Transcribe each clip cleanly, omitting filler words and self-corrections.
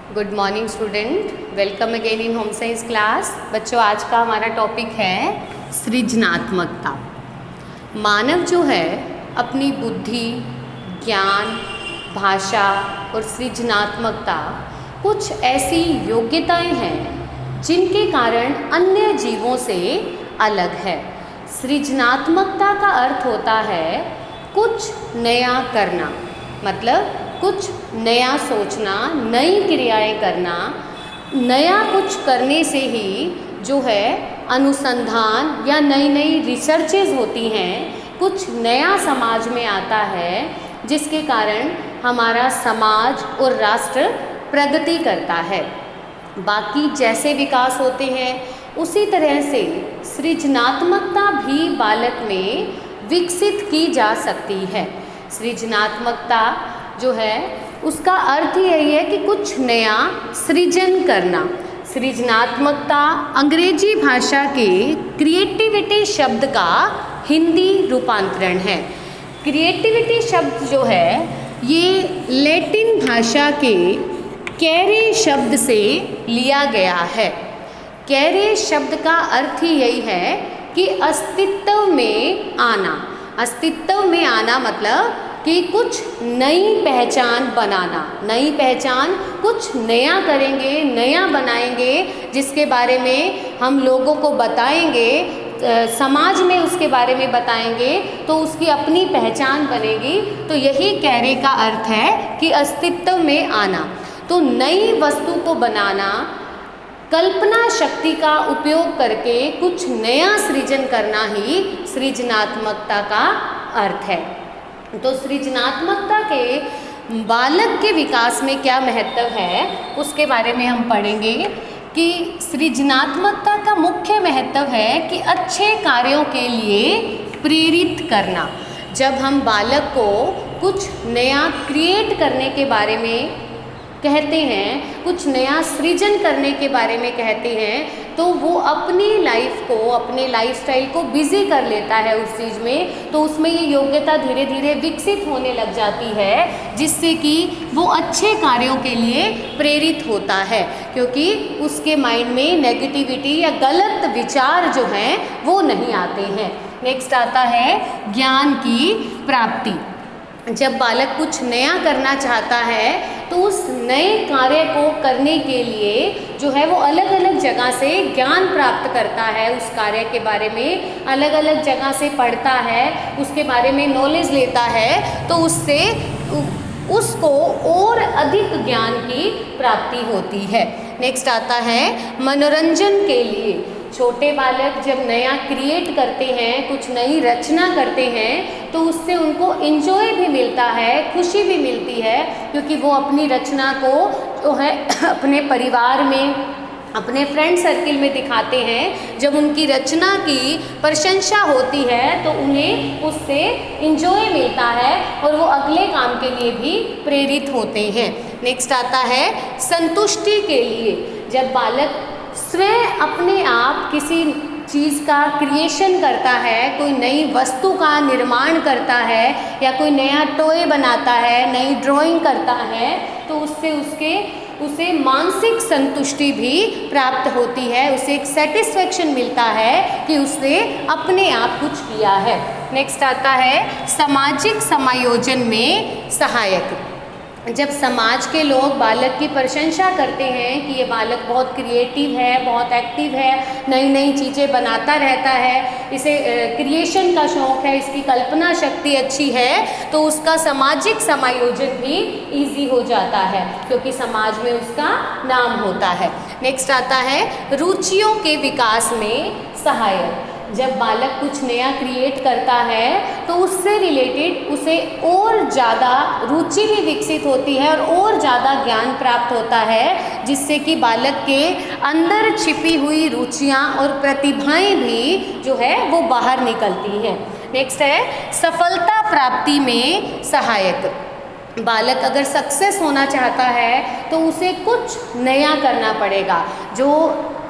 Good morning student, welcome again in home science class. बच्चों, आज का हमारा टॉपिक है सृजनात्मकता। मानव जो है अपनी बुद्धि, ज्ञान, भाषा और सृजनात्मकता कुछ ऐसी योग्यताएं हैं जिनके कारण अन्य जीवों से अलग है। सृजनात्मकता का अर्थ होता है कुछ नया करना, मतलब कुछ नया सोचना, नई क्रियाएं करना। नया कुछ करने से ही जो है अनुसंधान या नई नई रिसर्चेज होती हैं, कुछ नया समाज में आता है जिसके कारण हमारा समाज और राष्ट्र प्रगति करता है। बाकी जैसे विकास होते हैं उसी तरह से सृजनात्मकता भी बालक में विकसित की जा सकती है। सृजनात्मकता जो है उसका अर्थ यही है कि कुछ नया सृजन करना। सृजनात्मकता अंग्रेजी भाषा के क्रिएटिविटी शब्द का हिंदी रूपांतरण है। क्रिएटिविटी शब्द जो है ये लैटिन भाषा के कैरे शब्द से लिया गया है। कैरे शब्द का अर्थ ही यही है कि अस्तित्व में आना। अस्तित्व में आना मतलब कि कुछ नई पहचान बनाना। नई पहचान, कुछ नया करेंगे, नया बनाएंगे, जिसके बारे में हम लोगों को बताएंगे, समाज में उसके बारे में बताएंगे तो उसकी अपनी पहचान बनेगी। तो यही कैरे का अर्थ है कि अस्तित्व में आना। तो नई वस्तु को बनाना, कल्पना शक्ति का उपयोग करके कुछ नया सृजन करना ही सृजनात्मकता का अर्थ है। तो सृजनात्मकता के बालक के विकास में क्या महत्व है उसके बारे में हम पढ़ेंगे कि सृजनात्मकता का मुख्य महत्व है कि अच्छे कार्यों के लिए प्रेरित करना। जब हम बालक को कुछ नया क्रिएट करने के बारे में कहते हैं, कुछ नया सृजन करने के बारे में कहते हैं, तो वो अपनी लाइफ को, अपने लाइफस्टाइल को बिजी कर लेता है उस चीज़ में। तो उसमें ये योग्यता धीरे धीरे विकसित होने लग जाती है, जिससे कि वो अच्छे कार्यों के लिए प्रेरित होता है, क्योंकि उसके माइंड में नेगेटिविटी या गलत विचार जो हैं वो नहीं आते हैं। नेक्स्ट आता है ज्ञान की प्राप्ति। जब बालक कुछ नया करना चाहता है तो उस नए कार्य को करने के लिए जो है वो अलग अलग जगह से ज्ञान प्राप्त करता है। उस कार्य के बारे में अलग अलग जगह से पढ़ता है, उसके बारे में नॉलेज लेता है, तो उससे उसको और अधिक ज्ञान की प्राप्ति होती है। नेक्स्ट आता है मनोरंजन के लिए। छोटे बालक जब नया क्रिएट करते हैं, कुछ नई रचना करते हैं, तो उससे उनको एंजॉय भी मिलता है, खुशी भी मिलती है, क्योंकि वो अपनी रचना को जो है अपने परिवार में, अपने फ्रेंड सर्किल में दिखाते हैं। जब उनकी रचना की प्रशंसा होती है तो उन्हें उससे एंजॉय मिलता है और वो अगले काम के लिए भी प्रेरित होते हैं। नेक्स्ट आता है संतुष्टि के लिए। जब बालक स्वयं अपने आप किसी चीज़ का क्रिएशन करता है, कोई नई वस्तु का निर्माण करता है या कोई नया टॉय बनाता है, नई ड्राइंग करता है, तो उससे उसे मानसिक संतुष्टि भी प्राप्त होती है। उसे एक सेटिस्फेक्शन मिलता है कि उसने अपने आप कुछ किया है। नेक्स्ट आता है सामाजिक समायोजन में सहायक। जब समाज के लोग बालक की प्रशंसा करते हैं कि ये बालक बहुत क्रिएटिव है, बहुत एक्टिव है, नई नई चीज़ें बनाता रहता है, इसे क्रिएशन का शौक़ है, इसकी कल्पना शक्ति अच्छी है, तो उसका सामाजिक समायोजन भी इजी हो जाता है, क्योंकि समाज में उसका नाम होता है। नेक्स्ट आता है रुचियों के विकास में सहायक। जब बालक कुछ नया क्रिएट करता है तो उससे रिलेटेड उसे और ज़्यादा रुचि भी विकसित होती है और ज़्यादा ज्ञान प्राप्त होता है, जिससे कि बालक के अंदर छिपी हुई रुचियाँ और प्रतिभाएं भी जो है वो बाहर निकलती हैं। नेक्स्ट है सफलता प्राप्ति में सहायक। बालक अगर सक्सेस होना चाहता है तो उसे कुछ नया करना पड़ेगा। जो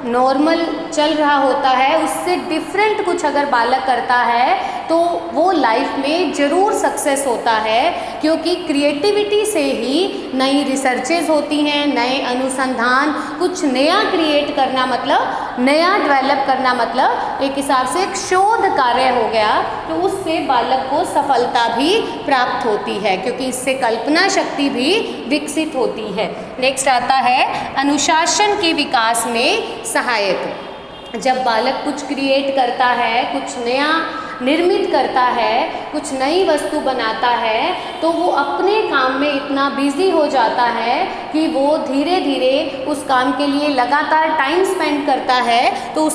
नॉर्मल चल रहा होता है उससे डिफरेंट कुछ अगर बालक करता है तो वो लाइफ में ज़रूर सक्सेस होता है, क्योंकि क्रिएटिविटी से ही नई रिसर्चेज होती हैं, नए अनुसंधान, कुछ नया क्रिएट करना मतलब नया डेवलप करना मतलब एक हिसाब से एक शोध कार्य हो गया, तो उससे बालक को सफलता भी प्राप्त होती है, क्योंकि इससे कल्पना शक्ति भी विकसित होती है। नेक्स्ट आता है अनुशासन के विकास में सहायक। जब बालक कुछ क्रिएट करता है, कुछ नया निर्मित करता है, कुछ नई वस्तु बनाता है, तो वो अपने काम में इतना बिजी हो जाता है कि वो धीरे धीरे उस काम के लिए लगातार टाइम स्पेंड करता है, तो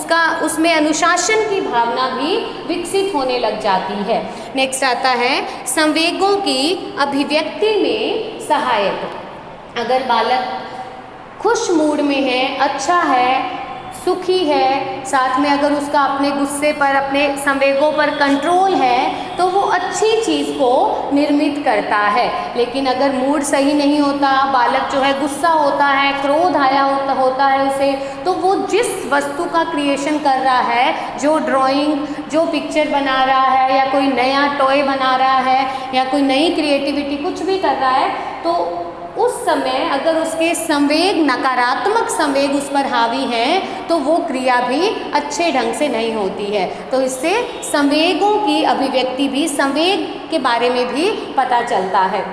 उसमें अनुशासन की भावना भी विकसित होने लग जाती है। नेक्स्ट आता है संवेगों की अभिव्यक्ति में सहायक। अगर बालक खुश मूड में है, अच्छा है, सुखी है, साथ में अगर उसका अपने गुस्से पर, अपने संवेगों पर कंट्रोल है, तो वो अच्छी चीज़ को निर्मित करता है। लेकिन अगर मूड सही नहीं होता, बालक जो है गुस्सा होता है, क्रोध आया होता है उसे, तो वो जिस वस्तु का क्रिएशन कर रहा है, जो ड्राइंग, जो पिक्चर बना रहा है, या कोई नया टॉय बना रहा है, या कोई नई क्रिएटिविटी कुछ भी कर रहा है, तो उस समय अगर उसके संवेग, नकारात्मक संवेग उस पर हावी हैं, तो वो क्रिया भी अच्छे ढंग से नहीं होती है। तो इससे संवेगों की अभिव्यक्ति भी, संवेग के बारे में भी पता चलता है।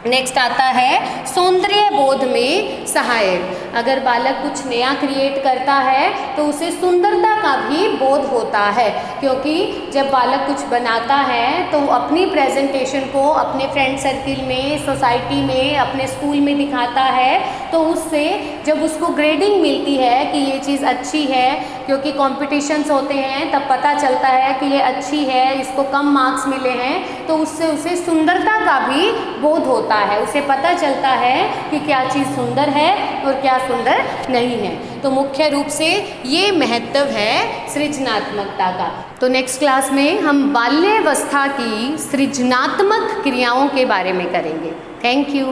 नेक्स्ट आता है सौंदर्य बोध में सहायक। अगर बालक कुछ नया क्रिएट करता है तो उसे सुंदरता का भी बोध होता है, क्योंकि जब बालक कुछ बनाता है तो अपनी प्रेजेंटेशन को अपने फ्रेंड सर्किल में, सोसाइटी में, अपने स्कूल में दिखाता है, तो उससे जब उसको ग्रेडिंग मिलती है कि ये चीज़ अच्छी है, क्योंकि कॉम्पिटिशन्स होते हैं तब पता चलता है कि ये अच्छी है, इसको कम मार्क्स मिले हैं, तो उससे उसे सुंदरता का भी बोध होता है, उसे पता चलता है कि क्या चीज़ सुंदर है और क्या सुंदर नहीं है। तो मुख्य रूप से ये महत्व है सृजनात्मकता का। तो नेक्स्ट क्लास में हम बाल्यावस्था की सृजनात्मक क्रियाओं के बारे में करेंगे। Thank you.